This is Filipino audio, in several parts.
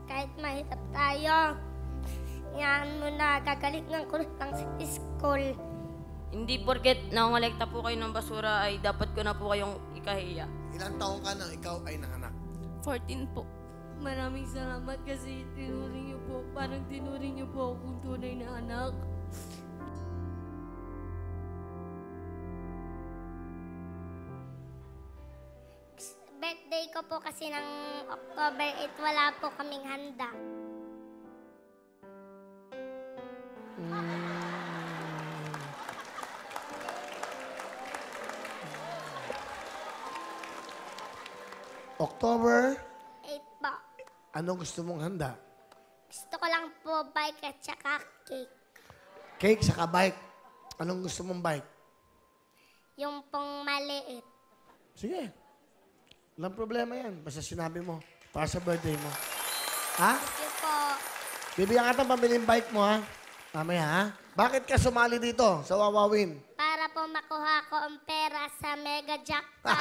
kahit mahirap tayo, yan mo na, gagalingan ko lang sa school. Hindi porket nangolekta po kayo ng basura ay dapat ko na po kayong ikahiya. Ilang taong ka na ikaw ay nanganak? 14 po. Maraming salamat kasi tinuring niyo po, parang tinuring niyo po akong tunay na anak. Birthday ko po kasi ng October 8, wala po kaming handa. October, 8 po. anong gusto mong handa? Gusto ko lang po bike at saka cake. Cake saka bike. Anong gusto mong bike? Yung pong maliit. Sige. Walang problema yan. Basta sinabi mo. Para sa birthday mo. Ha? Thank you po. Bibigyan ka ng pambiling bike mo, ha? Mamaya, ha? Bakit ka sumali dito sa Wawawin? Para po makuha ko ang pera sa Mega Jackpot.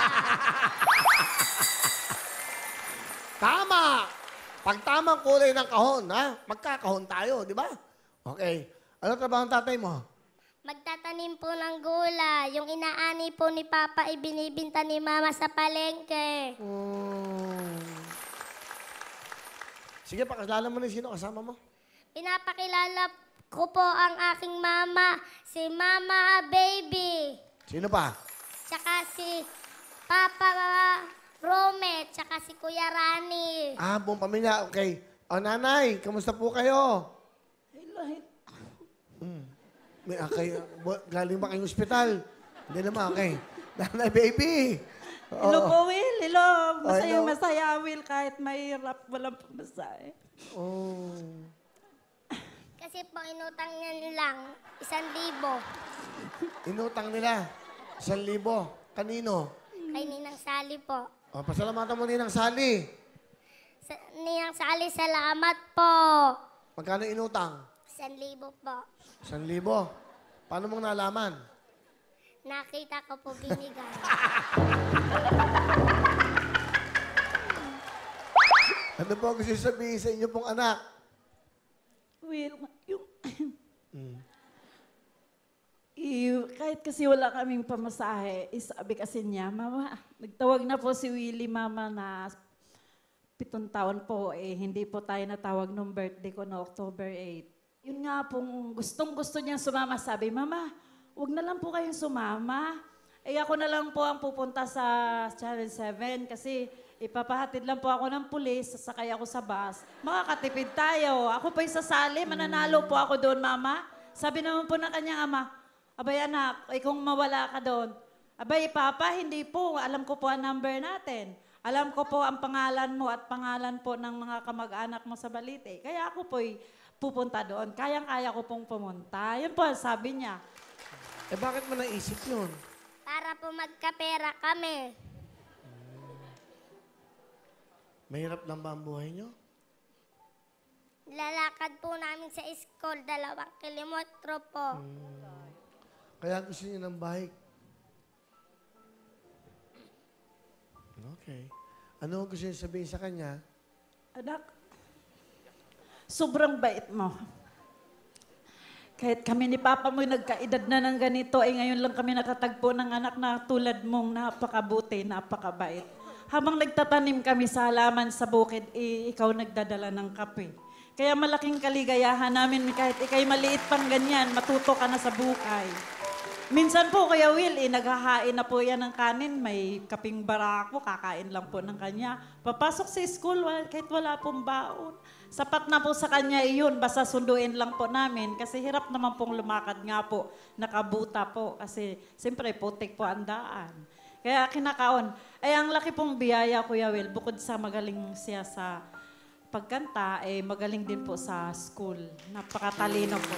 Tama! Pag tamang kulay ng kahon, ha? Magkakahon tayo, di ba? Okay. Ano trabaho ng tatay mo? Magtatanim po ng gula. Yung inaani po ni Papa, ibinibinta ni Mama sa palengke. Sige, pakilala mo na sino kasama mo. Pinapakilala ko po ang aking mama, si Mama Baby. Sino pa? Tsaka si Papa Rome, tsaka si Kuya Rani. Ah, buong pamilya. Okay. O, nanay, kamusta po kayo? May galing ba kayong ospital? Hindi naman, okay. Nanay, baby. Hello po, Will. Hello. hello. Masaya, Will. Kahit mahirap, walang pamasahe. Oh. Kasi po inutang niya lang, 1,000. Inutang nila. 1,000. Kanino? Kay Ninang Sally po. O, pasalamatan mo Ninang Sally. Ninang Sally, salamat po. Magkano inutang? 1,000 po. 1,000. Paano mong nalaman? Nakita ko po binigay. Ano po gusto sabihin sa inyo pong anak? Will, kahit kasi wala kaming pamasahe, sabi kasi niya, Mama, nagtawag na po si Willie, Mama, na 7 taon po, hindi po tayo natawag nung birthday ko na October 8. Yun nga pong gustong-gusto niyang sumama. Sabi, Mama, huwag na lang po kayong sumama. Ako na lang po ang pupunta sa Channel 7 kasi ipapahatid lang po ako ng pulis, sasakay ako sa bus. Makakatipid tayo. Ako po'y sasali, mananalo po ako doon, Mama. Sabi naman po ng kanyang ama, abay anak, kung mawala ka doon. Abay, Papa, hindi po. Alam ko po ang number natin. Alam ko po ang pangalan mo at pangalan po ng mga kamag-anak mo sa Balite. Kaya ako po'y pupunta doon. Kayang-kaya ko pong pumunta. Yun po, sabi niya. Bakit mo naisip yun? Para po magkapera kami. Mahirap lang ba ang buhay nyo? Lalakad po namin sa school, 2 kilometro po. Kaya gusto niyo ng bike. Okay. Ano gusto niyo sabihin sa kanya? Anak, sobrang bait mo. Kahit kami ni Papa mo'y nagkaedad na ng ganito, ngayon lang kami nakatagpo ng anak na tulad mong napakabuti, napakabait. Habang nagtatanim kami sa halaman sa bukid, ikaw nagdadala ng kape. Kaya malaking kaligayahan namin kahit ikay maliit pang ganyan, matuto ka na sa buhay. Minsan po, Kuya Will, naghahain na po yan ng kanin. May kaping barako, kakain lang po ng kanya. Papasok sa school, kahit wala pong baon. Sapat na po sa kanya iyon, basta sunduin lang po namin. Kasi hirap naman pong lumakad nga po, nakabuta po. Kasi siyempre, putik po ang daan. Kaya kinakaon. Ang laki pong biyaya, Kuya Will, bukod sa magaling siya sa pagkanta, magaling din po sa school. Napakatalino po.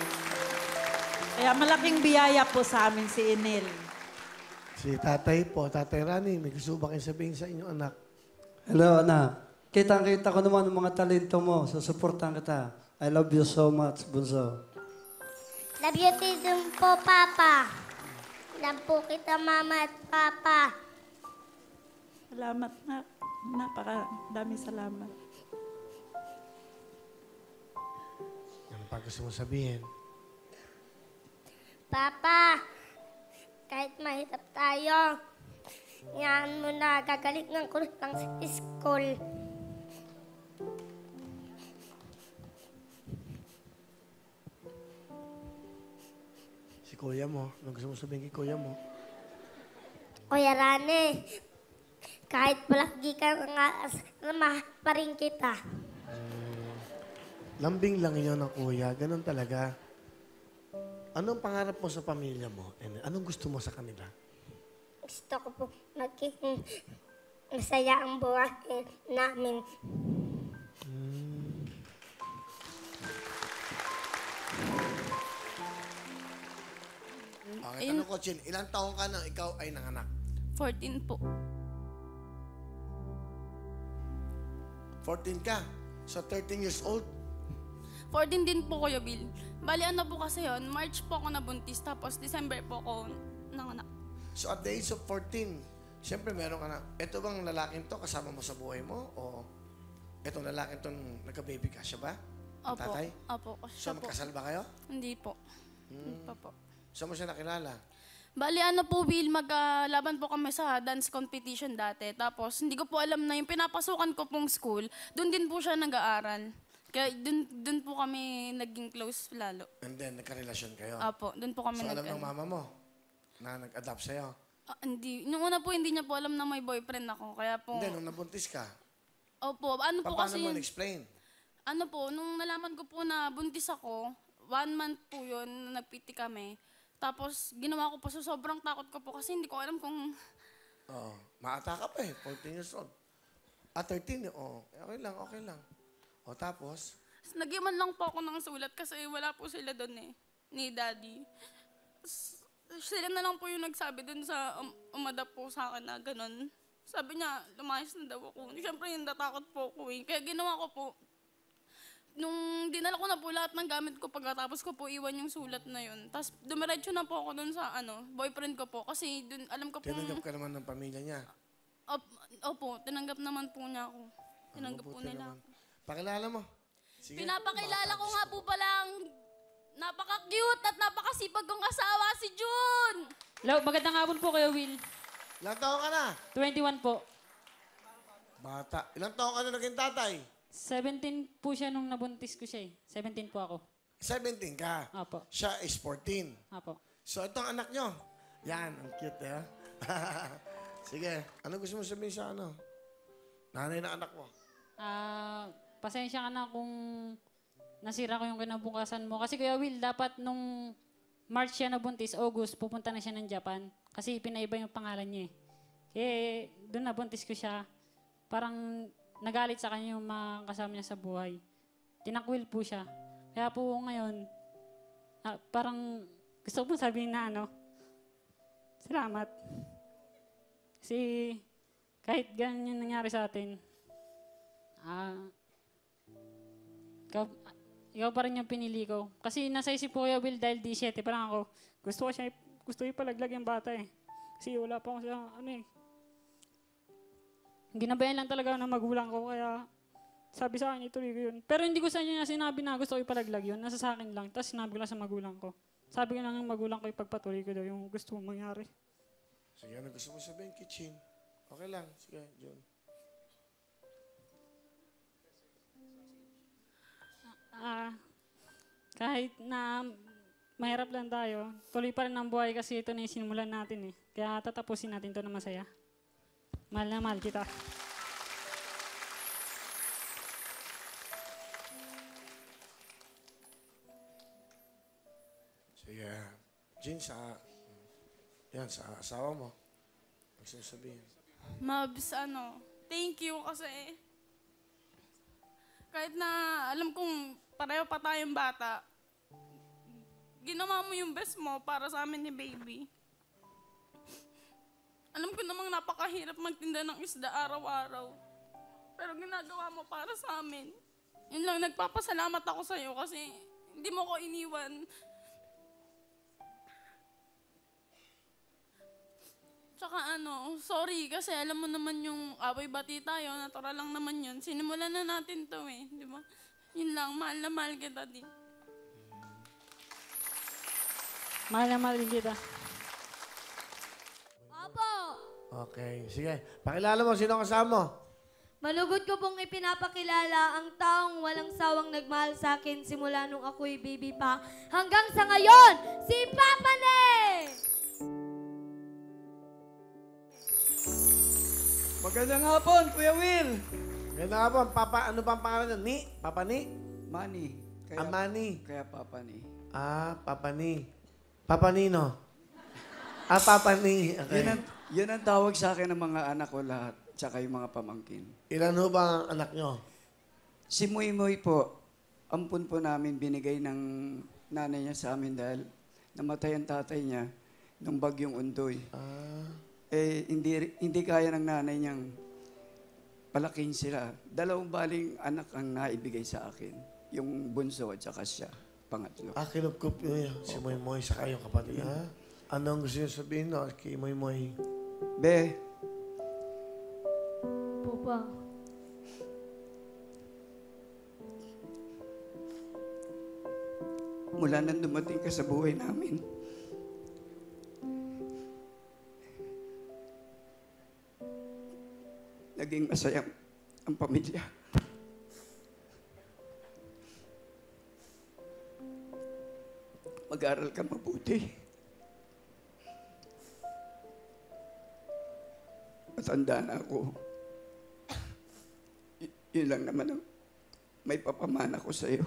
Kaya malaking biyaya po sa amin si Enel. Si tatay po, Tatay Rani, may gusto ba kayo sabihin sa inyong anak? Hello, anak. Kitang-kita ko naman ang mga talento mo. Susuportan kita. I love you so much, Bunso. Love you din po, Papa. Love po kita, Mama at Papa. Salamat na. Napakadami salamat. gusto mo sabihin? Papa, kahit mahirap tayo, yan mo na, gagalingan ko ng school. Si kuya mo. Ano gusto mo sabihin kay kuya mo? Kuya Rane, kahit palagi ka nga, mahal pa rin kita. Lambing lang yun ng kuya. Ganun talaga. Anong pangarap mo sa pamilya mo? And anong gusto mo sa kanila? Gusto ko po maging masaya ang buhay namin. Okay, tanong ko, Chin. Ilang taong ka nang ikaw ay nanganak? 14 po. 14 ka. So, 13 years old. 14 din po, Kuya Bill. Bali, ano po kasi yun, March po ako nabuntis, tapos December po ako nanganak. So, at the age of 14, siyempre meron ka na, eto bang lalaking to kasama mo sa buhay mo? O etong lalaking to nagka-baby ka, siya ba? Opo. Tatay? Opo. So, Siya po. magkasal ba kayo? Hindi po. Hindi pa po. Saan mo siya nakilala? Bali, ano po, Bill, maglaban po kami sa dance competition dati. Tapos, hindi ko po alam na yung pinapasukan ko pong school, doon din po siya nag-aaral. Kaya doon po kami naging close lalo. And then, nagka-relasyon kayo? Opo, doon po kami So, alam ng mama mo na nag-adapt sa'yo? hindi. Nung una po, hindi niya po alam na may boyfriend ako. Kaya po, Hindi, nung nabuntis ka, opo, ano po paano kasi mo yun? na-explain? Ano po, nung nalaman ko po na buntis ako, 1 month po yun, na nagpiti kami. Tapos, ginawa ko po, so sobrang takot ko po kasi hindi ko alam kung... Oo. Maata ka pa eh, 14 years old. 13, oo. Okay lang, okay lang. O tapos, Nagyaman lang po ako ng sulat kasi wala po sila doon eh, ni Daddy. Sila na lang po yung nagsabi doon sa umadap po sa akin na ganun. Sabi niya, lumayas na daw ako. Siyempre, yung natakot po ako eh. Kaya ginawa ko po, nung dinala ko na po lahat ng gamit ko pagkatapos ko po iwan yung sulat na yun. Tapos dumiretso na po ako doon sa boyfriend ko po kasi dun, alam ko po... tinanggap ka naman ng pamilya niya. Opo, tinanggap naman po niya ako. Tinanggap po Mabuti nila naman. ako. Pakilala mo. Sige. Pinapakilala ko nga po palang napaka-cute at napakasipag kong asawa, si June! Hello, magandang hapon po kayo, Will. Ilang taon ka na? 21 po. Bata. Ilang taon ka na naging tatay? 17 po siya nung nabuntis ko siya eh. 17 po ako. 17 ka. Apo. Siya is 14. Apo. So, itong anak nyo. Yan, ang cute eh. Sige, ano gusto mo sabihin sa nanay na anak mo? Pasensya ka na kung nasira ko yung kinabukasan mo. Kasi Kuya Will, dapat nung March siya nabuntis, August, pupunta na siya ng Japan. Kasi pinaiba yung pangalan niya eh. Kaya doon nabuntis ko siya. Parang nagalit sa kanya yung mga kasama niya sa buhay. Tinakwil po siya. Kaya po ngayon, parang gusto ko sabihin na salamat. Kasi kahit ganyan yung nangyari sa atin, ikaw pa rin yung pinili ko. Kasi nasa isip ko Kuya Will dahil 17 pa lang ako. Gusto ko palaglag yung bata eh. Kasi wala pa ako sa Ginabayan lang talaga ng magulang ko kaya sabi sa akin ituloy ko yun. Pero hindi ko sa niya sinabi na gusto ko ipalaglag yun. Nasa sa akin lang. Tapos sinabi ko lang sa magulang ko. Sabi ko lang ng magulang ko ipagpatuloy ko daw yung gusto mong mangyari. Sige, ano gusto mo sabihin, Kitchen? Okay lang. Sige, John. Kahit na mahirap lang tayo, tuloy pa rin ang buhay kasi ito na yung sinimulan natin eh. Kaya tatapusin natin ito na masaya. Mahal na mahal kita. Sige. Jean, sa asawa mo. Gusto mo sabihin? Mabs, thank you kasi kahit na alam kong pareho pa tayong bata, ginawa mo yung best mo para sa amin ni baby. Alam ko namang napakahirap magtinda ng isda araw-araw. Pero ginagawa mo para sa amin. Yun lang, nagpapasalamat ako sa'yo kasi hindi mo ko iniwan. Tsaka sorry kasi alam mo naman yung away-bati tayo, natural lang naman yun. Sinimulan na natin to eh, di ba? Yun lang, mahal na mahal kita din. Mahal na mahal din kita. Opo, Okay, sige. Pakilala mo, sino kasama mo? malugod ko pong ipinapakilala ang taong walang sawang nagmahal sa akin simula nung ako'y baby pa hanggang sa ngayon, si Papa Ne! Magandang hapon, Kuya Will. Ganda nga po, Papa, ano pa ang pangalan niyo? Papa Ni? Manny. Amani. Kaya Papa ni. Papa Ni. Papa Nino. Papa Ni. Okay. Yun ang tawag sa akin ng mga anak ko lahat, tsaka yung mga pamangkin. Ilan ho ba ang anak nyo? Si Muy Muy po, ampun po namin binigay ng nanay niya sa amin dahil namatay ang tatay niya nung bagyong Undoy. Hindi kaya ng nanay niyang palaking sila. Dalawang baling anak ang naibigay sa akin. Yung bunso at saka siya, pangatlo. Kinupkup nyo si Moy Moy sa kayong kapatid, ha? Anong gusto nyo sabihin, no, kay Moy Moy? Be, Papa, mula nang dumating ka sa buhay namin, naging masaya ang pamilya. Mag-aral ka mabuti. Matanda na ako. Yun lang naman ang may papamana ko sa'yo.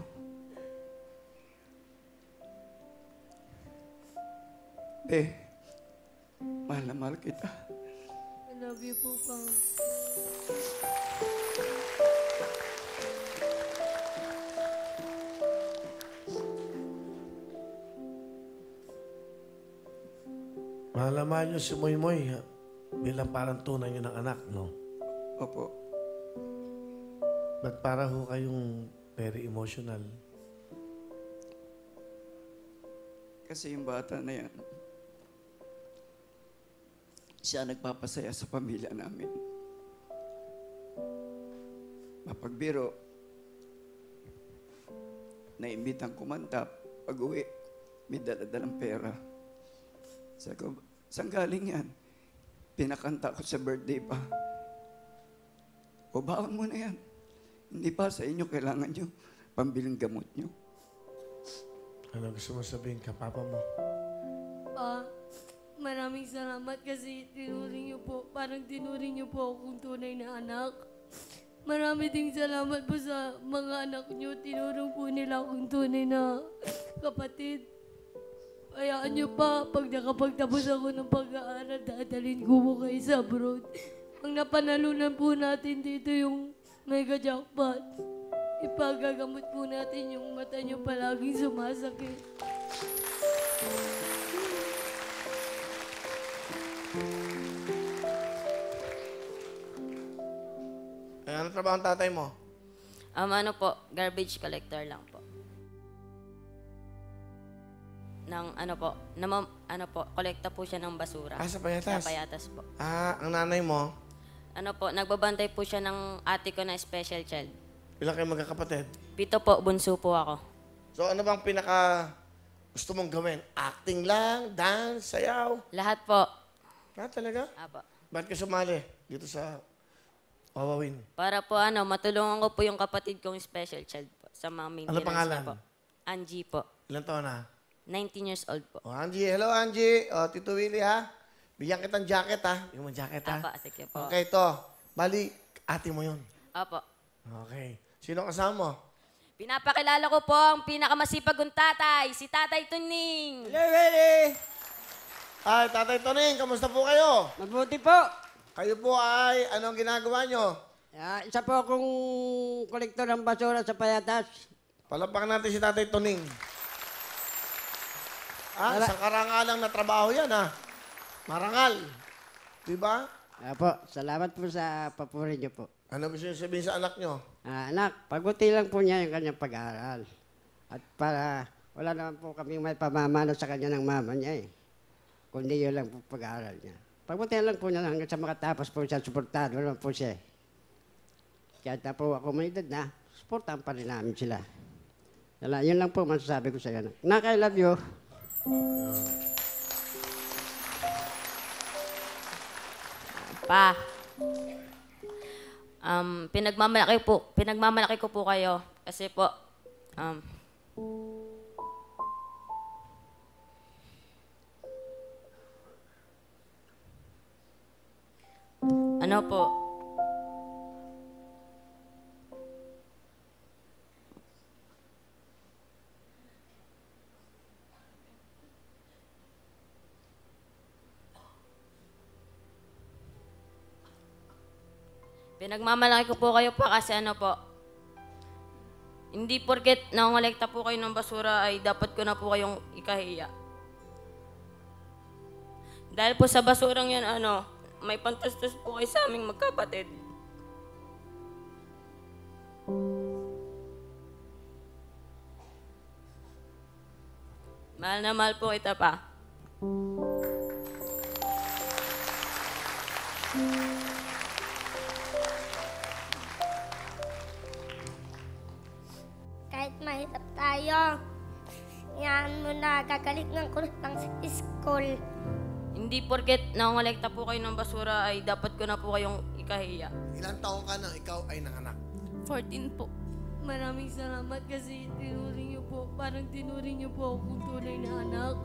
Mahal na mahal kita. I love you, Papa. Mahal na mahal nyo si Moy Moy, ha? Bilang parang tunay nyo ng anak, no? Opo. Ba't para ho kayong very emotional? Kasi yung bata na yan, siya nagpapasaya sa pamilya namin. Mapagbiro, naimbitang kumanta, pag-uwi, may dala-dalang pera. Sabi ko, saan galing yan? Pinakanta ko sa birthday pa. O baon mo na yan. Hindi pa sa inyo, kailangan nyo pambiling gamot nyo. Ano gusto mo sabihin ka, Papa mo? Maraming salamat kasi tinuring niyo po, parang tinuring niyo po akong tunay na anak. Marami ding salamat po sa mga anak niyo. Tinurong po nila akong tunay na kapatid. Hayaan niyo pa, pag nakapagtapos ako ng pag-aaral, dadalhin ko po kayo sa abroad. Ang napanalunan po natin dito yung mega jackpot. Ipagagamot po natin yung mata niyo palaging sumasakit. Ano trabaho ang tatay mo? Ano po, garbage collector lang po. Kolekta po siya ng basura. Sa Payatas? Sa Payatas po. Ang nanay mo, Nagbabantay po siya ng ate ko na special child. ilang kayo magkakapatid? 7 po, bunso po ako. So ano bang pinaka gusto mong gawin? Acting lang? Dance? Sayaw? Lahat po. Talaga? Apo. Ba't ka sumali dito sa Wawawin? Para po matulungan ko po yung kapatid kong special child po sa mga maintenance pangalan? niya po. Angie po. Ilang taon na? 19 years old po. Angie. Hello, Angie. Tito Willie, ha? Bigyan kitang jacket, ha? Yung jacket, ha? Apo, sige po. Okay, to. Bali, ate mo yun. Apo. Okay. Sino kasama mo? Pinapakilala ko po ang pinakamasipag kong tatay, si Tatay Tuning. Hello, Willie! Ay, Tatay Toning, kamusta po kayo? Mabuti po. Kayo po ay, anong ginagawa nyo? Isa po akong kolektor ng basura sa Payatas. Palapakan natin si Tatay Toning. Isang karangalang na trabaho yan, ha? Marangal. Diba? Po, salamat po sa papuri niyo po. Ano gusto nyo sabihin sa anak nyo? Anak, paguti lang po niya yung kanyang pag-aaral. At para wala naman po kami may pamamano sa kanya ng mama niya kundi yun lang po pag-aaral niya. Pagbutihan lang po niya hanggang sa makatapos po siya, suportado naman po siya. Kahit na po ako may edad na, suportahan pa rin namin sila. Yun lang po masasabi ko sa iyo. Nak, I love you. Pa, pinagmamalaki ko po kayo kasi po, ano po, pinagmamalaki ko po kayo pa kasi ano po, hindi porket nangongolekta po kayo ng basura ay dapat ko na po kayong ikahiya. Dahil po sa basurang yan, may pantastos po kayo sa aming magkapatid. Mahal na mahal po kita pa. Kahit mahirap tayo, yan mo na gagaling ng kurus ng school. Hindi porket nangongolekta po kayo ng basura ay dapat ko na po kayong ikahiya. Ilang taong ka nang ikaw ay nanganak? 14 po. Maraming salamat kasi tinuring niyo po, parang tinuring niyo po akong tunay na anak.